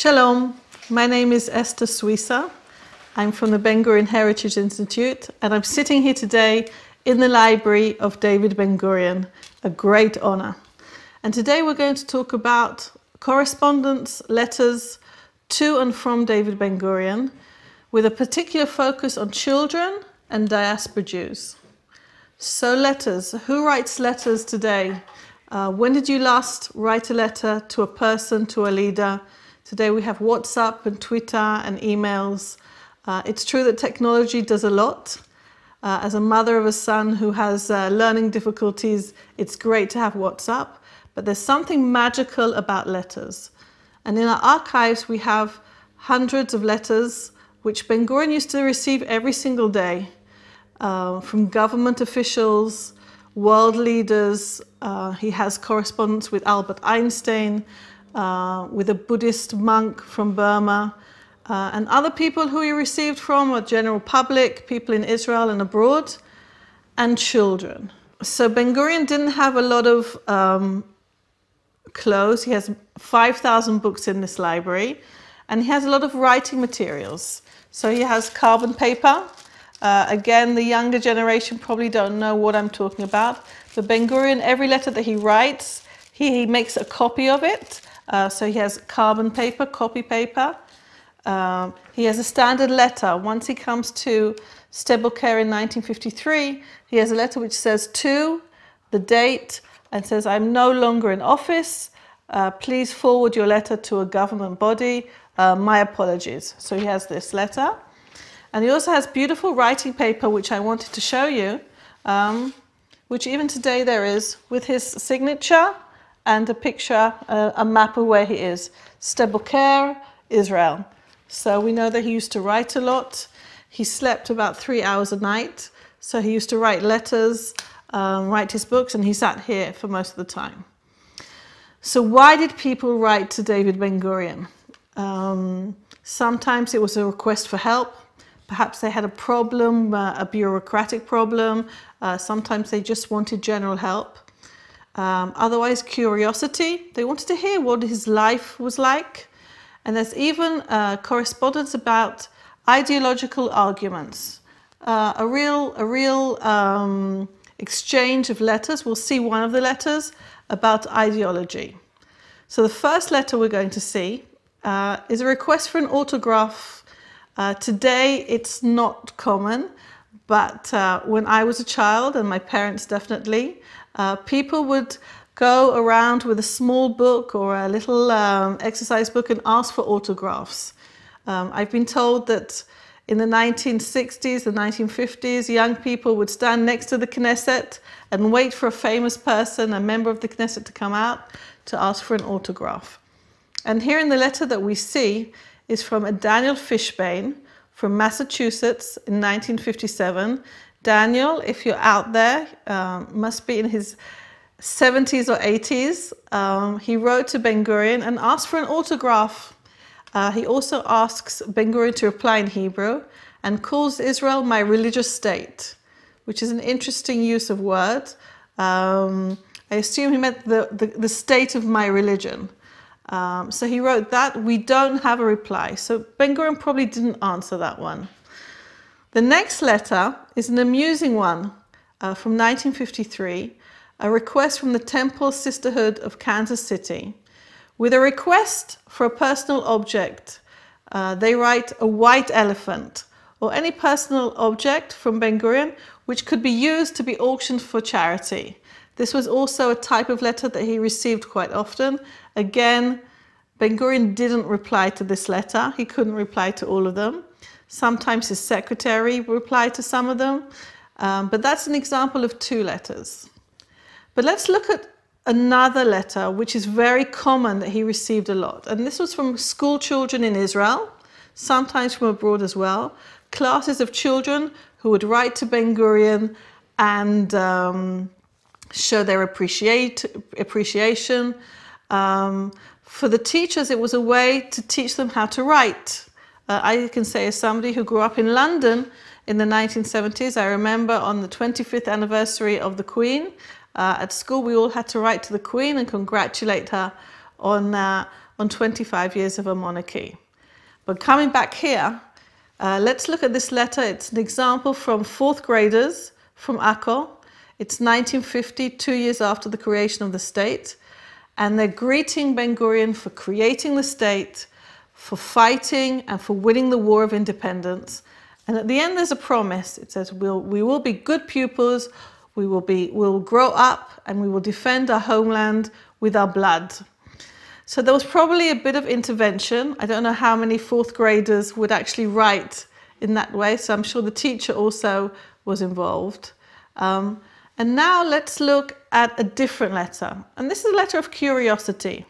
Shalom, my name is Esther Suissa. I'm from the Ben-Gurion Heritage Institute, and I'm sitting here today in the library of David Ben-Gurion, a great honor. And today we're going to talk about correspondence, letters to and from David Ben-Gurion, with a particular focus on children and diaspora Jews. So letters, who writes letters today? When did you last write a letter to a person, to a leader? Today we have WhatsApp and Twitter and emails. It's true that technology does a lot. As a mother of a son who has learning difficulties, it's great to have WhatsApp, but there's something magical about letters. And in our archives we have hundreds of letters which Ben-Gurion used to receive every single day from government officials, world leaders. He has correspondence with Albert Einstein, with a Buddhist monk from Burma, and other people who he received from a general public, people in Israel and abroad, and children. So Ben-Gurion didn't have a lot of clothes. He has 5,000 books in this library, and he has a lot of writing materials. So he has carbon paper. Again, the younger generation probably don't know what I'm talking about. But Ben-Gurion, every letter that he writes, he makes a copy of it. So he has carbon paper, copy paper. He has a standard letter. Once he comes to Sde-Boker in 1953, he has a letter which says to, the date, and says, I'm no longer in office. Please forward your letter to a government body. My apologies. So he has this letter. And he also has beautiful writing paper, which I wanted to show you, which even today there is, with his signature and a picture, a map of where he is. Sde-Boker, Israel. So we know that he used to write a lot. He slept about 3 hours a night. So he used to write letters, write his books, and he sat here for most of the time. So why did people write to David Ben-Gurion? Sometimes it was a request for help. Perhaps they had a problem, a bureaucratic problem. Sometimes they just wanted general help. Otherwise, curiosity. They wanted to hear what his life was like. And there's even correspondence about ideological arguments. A real exchange of letters. We'll see one of the letters about ideology. So the first letter we're going to see is a request for an autograph. Today, it's not common, but when I was a child, and my parents definitely, people would go around with a small book or a little exercise book and ask for autographs. I've been told that in the 1960s, the 1950s, young people would stand next to the Knesset and wait for a famous person, a member of the Knesset, to come out to ask for an autograph. And here in the letter that we see is from a Daniel Fishbane from Massachusetts in 1957. Daniel, if you're out there, must be in his 70s or 80s. He wrote to Ben-Gurion and asked for an autograph. He also asks Ben-Gurion to reply in Hebrew and calls Israel my religious state, which is an interesting use of word. I assume he meant the state of my religion. So he wrote that. We don't have a reply. So Ben-Gurion probably didn't answer that one. The next letter is an amusing one from 1953, a request from the Temple Sisterhood of Kansas City. With a request for a personal object, they write a white elephant or any personal object from Ben-Gurion which could be used to be auctioned for charity. This was also a type of letter that he received quite often. Again, Ben-Gurion didn't reply to this letter. He couldn't reply to all of them. Sometimes his secretary replied to some of them, but that's an example of two letters. But let's look at another letter which is very common that he received a lot. And this was from school children in Israel, sometimes from abroad as well. Classes of children who would write to Ben-Gurion and show their appreciation. For the teachers, it was a way to teach them how to write. I can say, as somebody who grew up in London in the 1970s, I remember on the 25th anniversary of the Queen, at school we all had to write to the Queen and congratulate her on on 25 years of a monarchy. But coming back here, let's look at this letter. It's an example from 4th graders from Akko. It's 1950, 2 years after the creation of the state. And they're greeting Ben-Gurion for creating the state, for fighting and for winning the War of Independence. And at the end, there's a promise. It says, we will be good pupils, we'll grow up, and we will defend our homeland with our blood. So there was probably a bit of intervention. I don't know how many 4th graders would actually write in that way. So I'm sure the teacher also was involved. And now let's look at a different letter. And this is a letter of curiosity.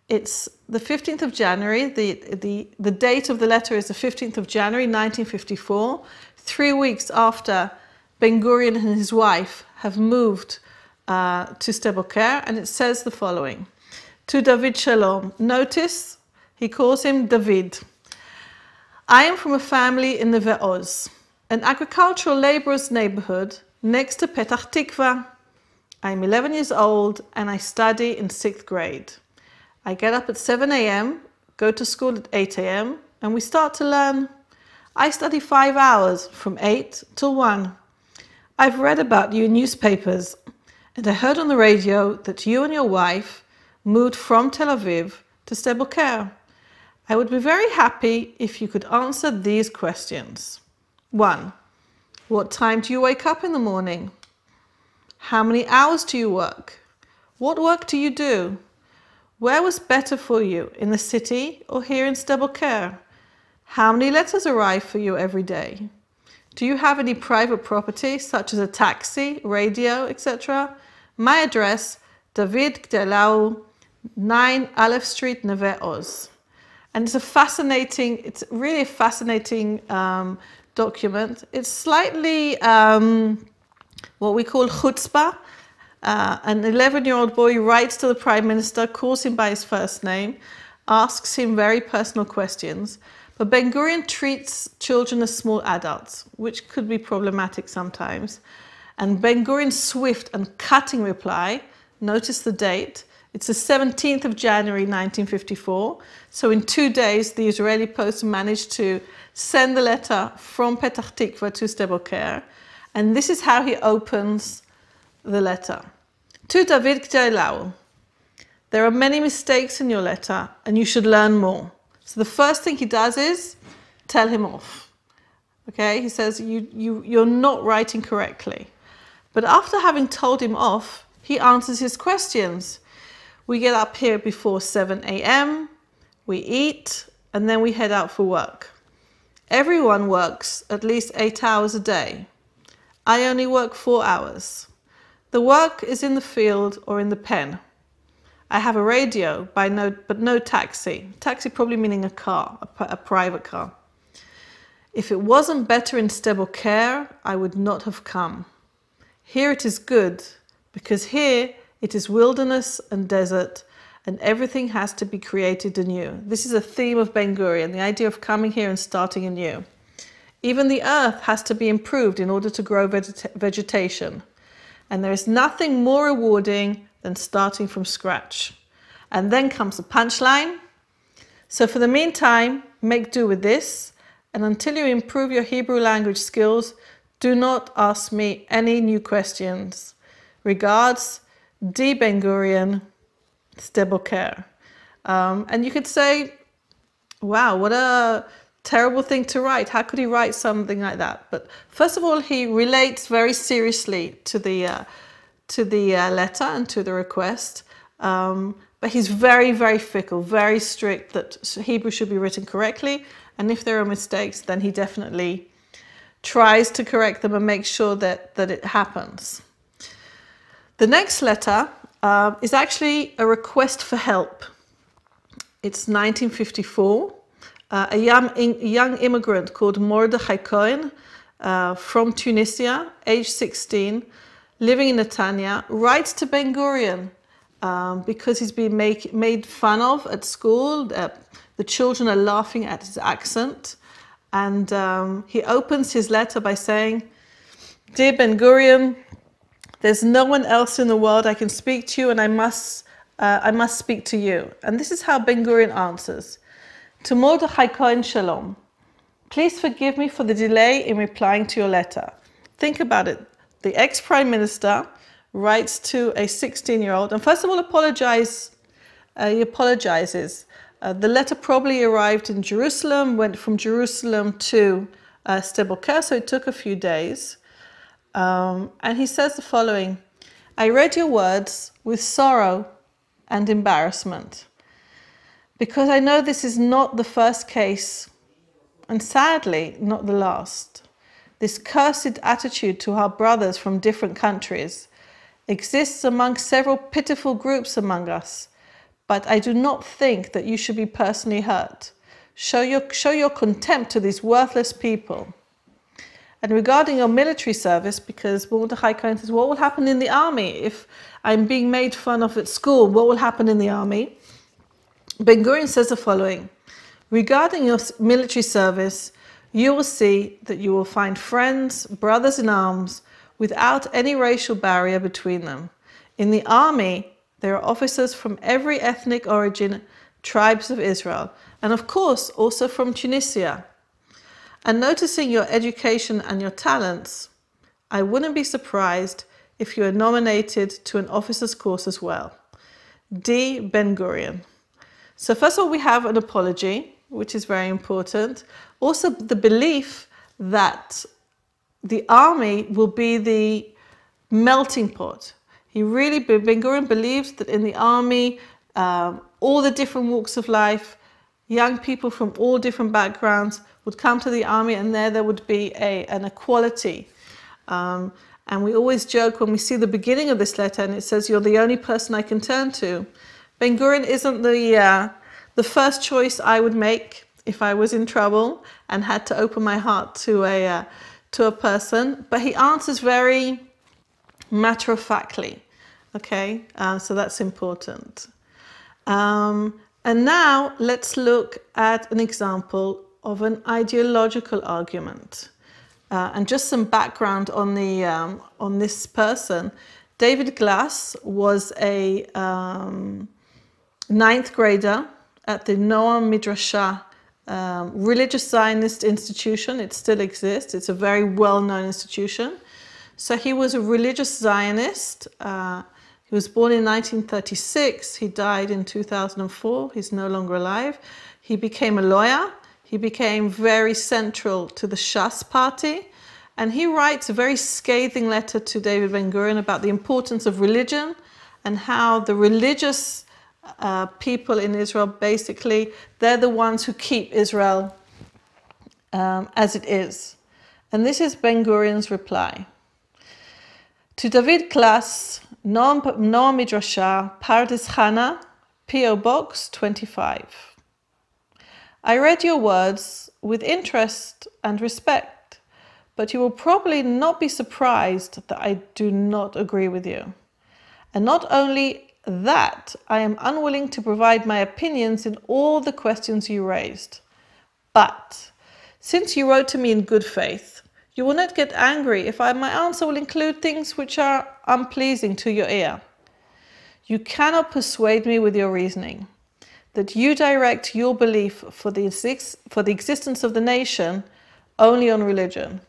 It's the 15th of January. The date of the letter is the 15th of January, 1954, 3 weeks after Ben-Gurion and his wife have moved to Sde-Boker. And it says the following. To David Shalom. Notice he calls him David. I am from a family in the Ve'oz, an agricultural laborers' neighborhood next to Petach Tikva. I'm 11 years old and I study in 6th grade. I get up at 7 a.m., go to school at 8 a.m. and we start to learn. I study 5 hours from 8 till 1. I've read about you in newspapers and I heard on the radio that you and your wife moved from Tel Aviv to Sde-Boker. I would be very happy if you could answer these questions. 1. What time do you wake up in the morning? How many hours do you work? What work do you do? Where was better for you, in the city or here in Sde-Boker? How many letters arrive for you every day? Do you have any private property, such as a taxi, radio, etc.? My address, David Gdelau, 9 Aleph Street, Neve Oz. And it's really a fascinating document. It's slightly what we call chutzpah. An 11-year-old boy writes to the Prime Minister, calls him by his first name, asks him very personal questions. But Ben-Gurion treats children as small adults, which could be problematic sometimes. And Ben-Gurion's swift and cutting reply, notice the date, it's the 17th of January 1954. So in 2 days, the Israeli post managed to send the letter from Petach Tikva to Sde-Boker. And this is how he opens the letter. To David Gdelau. There are many mistakes in your letter and you should learn more. So the first thing he does is tell him off. Okay, he says you're not writing correctly. But after having told him off, he answers his questions. We get up here before 7 a.m., we eat, and then we head out for work. Everyone works at least 8 hours a day. I only work 4 hours. The work is in the field or in the pen. I have a radio, but no taxi. Taxi probably meaning a car, a private car. If it wasn't better in Sde-Boker, I would not have come. Here it is good, because here it is wilderness and desert, and everything has to be created anew. This is a theme of Ben-Gurion, the idea of coming here and starting anew. Even the earth has to be improved in order to grow vegetation. And there is nothing more rewarding than starting from scratch. And then comes the punchline. So for the meantime, make do with this. And until you improve your Hebrew language skills, do not ask me any new questions. Regards, D. Ben-Gurion, Sde-Boker. And you could say, wow, what a terrible thing to write. How could he write something like that? But first of all, he relates very seriously to the letter and to the request. But he's very, very fickle, very strict that Hebrew should be written correctly. And if there are mistakes, then he definitely tries to correct them and make sure that it happens. The next letter is actually a request for help. It's 1954. A young immigrant called Mordechai Cohen from Tunisia, age 16, living in Netanya, writes to Ben-Gurion because he's been made fun of at school. The children are laughing at his accent. And he opens his letter by saying, Dear Ben-Gurion, there's no one else in the world I can speak to you, and I must I must speak to you. And this is how Ben-Gurion answers. To Mordechai Cohen Shalom. Please forgive me for the delay in replying to your letter. Think about it. The ex-prime minister writes to a 16-year-old and first of all he apologizes. The letter probably arrived in Jerusalem, went from Jerusalem to Sde-Boker, so it took a few days. And he says the following, I read your words with sorrow and embarrassment because I know this is not the first case and sadly not the last. This cursed attitude to our brothers from different countries exists among several pitiful groups among us, but I do not think that you should be personally hurt. Show your contempt to these worthless people. And regarding your military service, because Mordechai Cohen says, what will happen in the army if I'm being made fun of at school? What will happen in the army? Ben-Gurion says the following, regarding your military service, you will see that you will find friends, brothers in arms, without any racial barrier between them. In the army, there are officers from every ethnic origin, tribes of Israel, and of course also from Tunisia. And noticing your education and your talents, I wouldn't be surprised if you are nominated to an officer's course as well. D. Ben-Gurion. So first of all, we have an apology, which is very important. Also, the belief that the army will be the melting pot. Ben-Gurion believes that in the army, all the different walks of life, young people from all different backgrounds would come to the army, and there would be an equality. And we always joke when we see the beginning of this letter and it says, you're the only person I can turn to. Ben-Gurion isn't the first choice I would make if I was in trouble and had to open my heart to a person, but he answers very matter-of-factly. Okay, so that's important. And now let's look at an example of an ideological argument. And just some background on this person. David Glass was a 9th grader at the Noam Midrashah religious Zionist institution. It still exists. It's a very well-known institution. So he was a religious Zionist. He was born in 1936. He died in 2004. He's no longer alive. He became a lawyer. He became very central to the Shas party. And he writes a very scathing letter to David Ben-Gurion about the importance of religion and how the religious people in Israel, basically, they're the ones who keep Israel as it is. And this is Ben-Gurion's reply. To David Klaas, Noam Midrashah, Pardes Chana, P.O. Box 25. I read your words with interest and respect, but you will probably not be surprised that I do not agree with you. And not only that, I am unwilling to provide my opinions in all the questions you raised. But since you wrote to me in good faith, you will not get angry if my answer will include things which are unpleasing to your ear. You cannot persuade me with your reasoning that you direct your belief for the existence of the nation only on religion.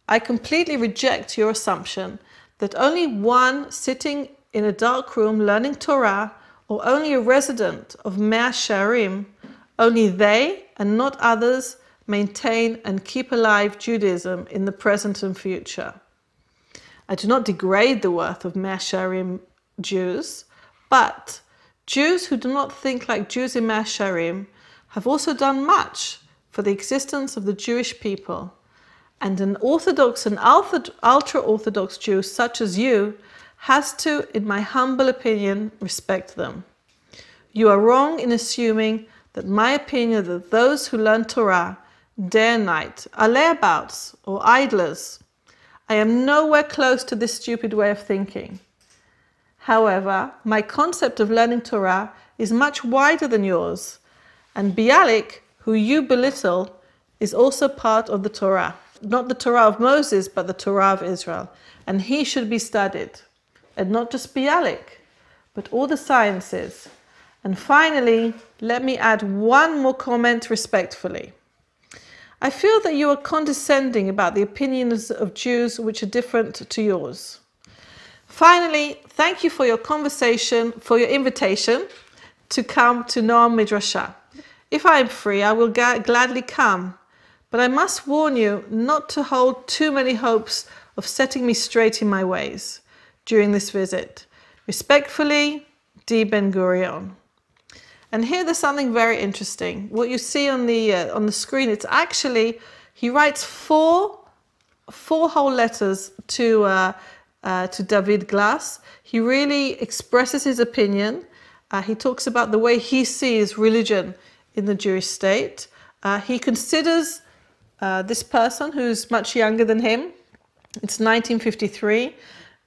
I completely reject your assumption that only one sitting in a dark room learning Torah, or only a resident of Mea Shearim, only they and not others maintain and keep alive Judaism in the present and future. I do not degrade the worth of Mea Shearim Jews, but Jews who do not think like Jews in Mea Shearim have also done much for the existence of the Jewish people, and an Orthodox and ultra-Orthodox Jew such as you has to, in my humble opinion, respect them. You are wrong in assuming that my opinion that those who learn Torah day and night are layabouts or idlers. I am nowhere close to this stupid way of thinking. However, my concept of learning Torah is much wider than yours, and Bialik, who you belittle, is also part of the Torah. Not the Torah of Moses, but the Torah of Israel, and he should be studied. And not just Bialik, but all the sciences. And finally, let me add one more comment respectfully. I feel that you are condescending about the opinions of Jews which are different to yours. Finally, thank you for your invitation to come to Noam Midrashah. If I am free, I will gladly come, but I must warn you not to hold too many hopes of setting me straight in my ways during this visit. Respectfully, D. Ben-Gurion. And here there's something very interesting. What you see on the screen, it's actually, he writes four whole letters to David Glass. He really expresses his opinion. He talks about the way he sees religion in the Jewish state. He considers this person who's much younger than him. It's 1953.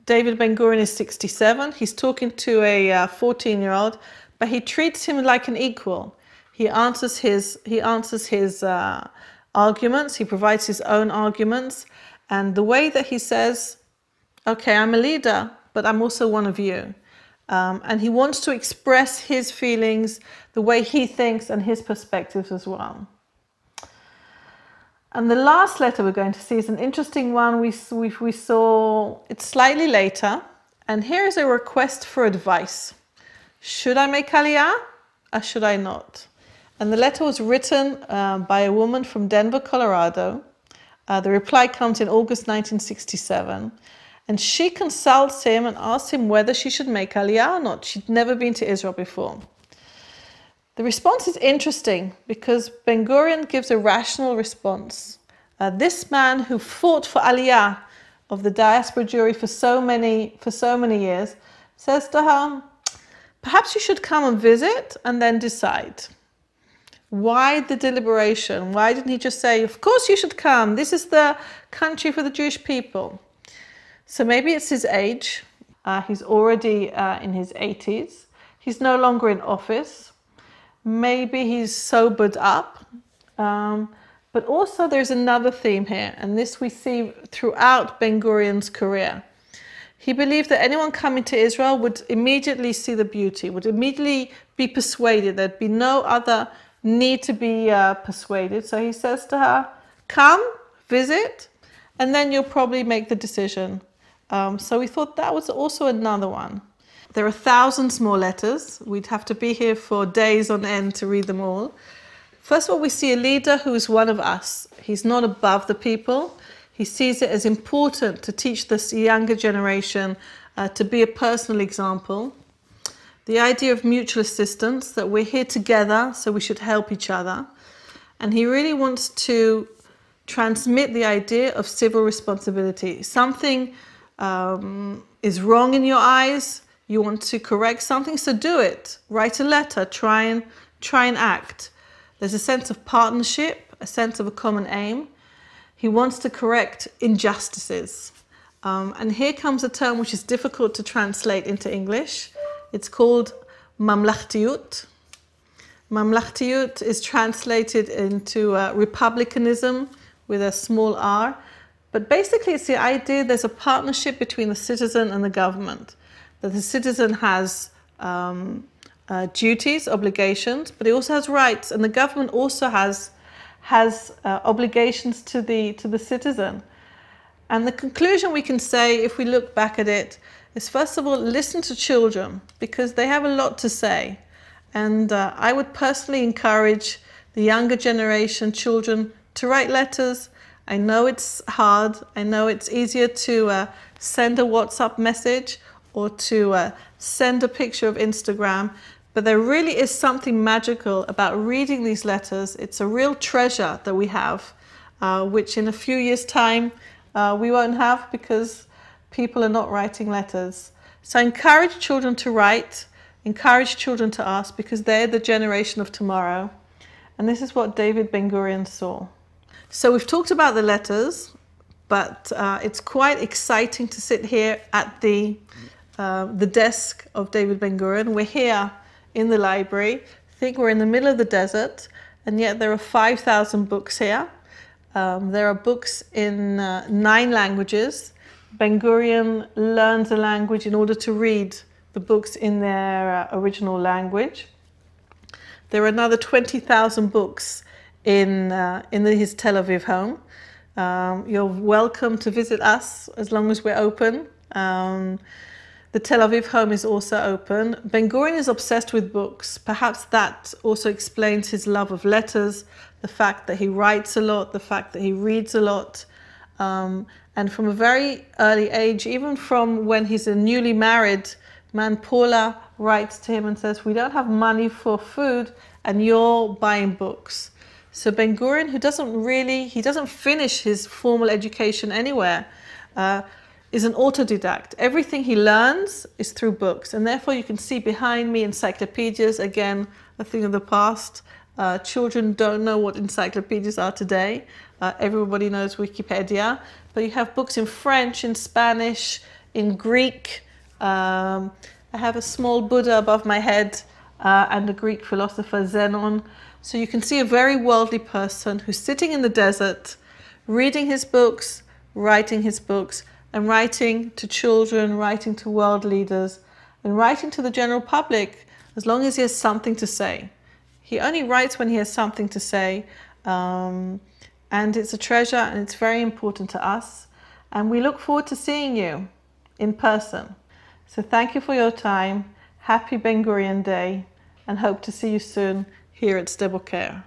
David Ben-Gurion is 67. He's talking to a 14-year-old, but he treats him like an equal. He answers his arguments. He provides his own arguments. And the way that he says, okay, I'm a leader, but I'm also one of you. And he wants to express his feelings, the way he thinks, and his perspectives as well. And the last letter we're going to see is an interesting one. We saw it slightly later. And here is a request for advice. Should I make Aliyah or should I not? And the letter was written by a woman from Denver, Colorado. The reply comes in August 1967. And she consults him and asks him whether she should make Aliyah or not. She'd never been to Israel before. The response is interesting because Ben-Gurion gives a rational response. This man who fought for Aliyah of the diaspora Jewry for so many years says to her, perhaps you should come and visit and then decide. Why the deliberation? Why didn't he just say, of course you should come. This is the country for the Jewish people. So maybe it's his age. He's already in his 80s. He's no longer in office. Maybe he's sobered up. But also there's another theme here, and this we see throughout Ben-Gurion's career. He believed that anyone coming to Israel would immediately see the beauty, would immediately be persuaded. There'd be no other need to be persuaded. So he says to her, come, visit, and then you'll probably make the decision. So we thought that was also another one. There are thousands more letters. We'd have to be here for days on end to read them all. First of all, we see a leader who is one of us. He's not above the people. He sees it as important to teach this younger generation to be a personal example. The idea of mutual assistance, that we're here together, so we should help each other. And he really wants to transmit the idea of civil responsibility. Something is wrong in your eyes, you want to correct something, so do it. Write a letter, try and act. There's a sense of partnership, a sense of a common aim. He wants to correct injustices. And here comes a term which is difficult to translate into English. It's called Mam Lahtiyut. Mam Lahtiyut is translated into republicanism with a small r. But basically it's the idea there's a partnership between the citizen and the government. That the citizen has duties, obligations, but he also has rights, and the government also has obligations to the citizen. And the conclusion we can say, if we look back at it, is first of all, listen to children, because they have a lot to say. And I would personally encourage the younger generation, children, to write letters. I know it's hard. I know it's easier to send a WhatsApp message or to send a picture of Instagram. But there really is something magical about reading these letters. It's a real treasure that we have, which in a few years' time we won't have because people are not writing letters. So I encourage children to write, encourage children to ask, because they're the generation of tomorrow. And this is what David Ben-Gurion saw. So we've talked about the letters, but it's quite exciting to sit here at the desk of David Ben-Gurion. We're here in the library. I think we're in the middle of the desert, and yet there are 5,000 books here. There are books in 9 languages. Ben-Gurion learns a language in order to read the books in their original language. There are another 20,000 books in his Tel Aviv home. You're welcome to visit us as long as we're open. The Tel Aviv home is also open. Ben-Gurion is obsessed with books. Perhaps that also explains his love of letters, the fact that he writes a lot, the fact that he reads a lot. And from a very early age, even from when he's a newly married man, Paula writes to him and says, we don't have money for food and you're buying books. So Ben-Gurion, who doesn't finish his formal education anywhere, is an autodidact. Everything he learns is through books. And therefore you can see behind me encyclopedias, again, a thing of the past. Children don't know what encyclopedias are today. Everybody knows Wikipedia. But you have books in French, in Spanish, in Greek. I have a small Buddha above my head and a Greek philosopher, Zenon. So you can see a very worldly person who's sitting in the desert, reading his books, writing his books, and writing to children, writing to world leaders, and writing to the general public as long as he has something to say. He only writes when he has something to say, and it's a treasure and it's very important to us. And we look forward to seeing you in person. So thank you for your time. Happy Ben-Gurion Day, and hope to see you soon here at Sde Boker.